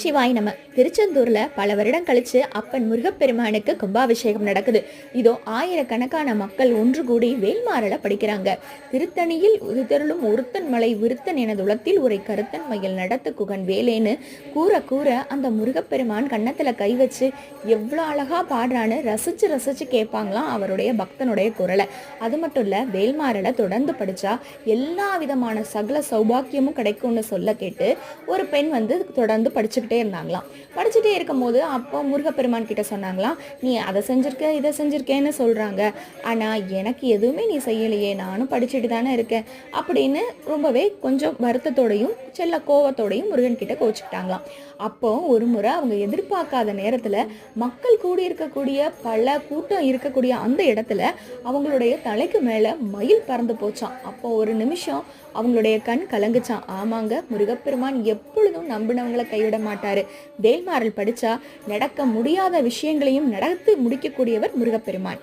சிவாய் நம. திருச்செந்தூர்ல பல வருடம் கழிச்சு அப்பன் முருகப்பெருமானுக்கு கும்பாபிஷேகம் நடக்குது. இதோ ஆயிரக்கணக்கான மக்கள் ஒன்று கூடி வேல்மாறல படிக்கிறாங்க. திருத்தணியில் உதித்தருளும் ஒருத்தன் மலை விருத்தன் எனது உலத்தில் உரை கருத்தன் மயில் நடத்து குகன் வேலேன்னு கூற கூற அந்த முருகப்பெருமான் கன்னத்துல கை வச்சு எவ்வளோ அழகா பாடுறான்னு ரசிச்சு ரசிச்சு கேட்பாங்களாம் அவருடைய பக்தனுடைய குரலை. அது மட்டும் இல்ல, வேல்மாறலை தொடர்ந்து படிச்சா எல்லா விதமான சகல சௌபாக்கியமும் கிடைக்கும்னு சொல்ல கேட்டு ஒரு பெண் தொடர்ந்து படிச்சுக்கிட்டே இருந்தாங்களாம். படிச்சுட்டே இருக்கும் போது அப்போ முருகப்பெருமான் கிட்ட சொன்னாங்களாம், நீ அதை செஞ்சிருக்க இதை செஞ்சிருக்கேன்னு சொல்றாங்க, ஆனா எனக்கு எதுவுமே நீ செய்யலையே, நானும் படிச்சுட்டு தானே இருக்கேன் அப்படின்னு ரொம்பவே கொஞ்சம் வருத்தத்தோடையும் செல்ல கோவத்தோடையும் முருகன் கிட்ட கோச்சுக்கிட்டாங்களாம். அப்போ ஒரு முறை அவங்க எதிர்பார்க்காத நேரத்துல மக்கள் கூடி இருக்கக்கூடிய பல கூட்டம் இருக்கக்கூடிய அந்த இடத்துல அவங்களுடைய தலைக்கு மேல மயில் பறந்து போச்சான். அப்போ ஒரு நிமிஷம் அவங்களுடைய கண் கலங்குச்சான். ஆமாங்க, முருகப்பெருமான் எப்பொழுதும் நம்பினவங்களை கைவிட மாட்டாரு. வேல்மாறல் படிச்சா நடக்க முடியாத விஷயங்களையும் நடத்தி முடிக்கக்கூடியவர் முருகப்பெருமான்.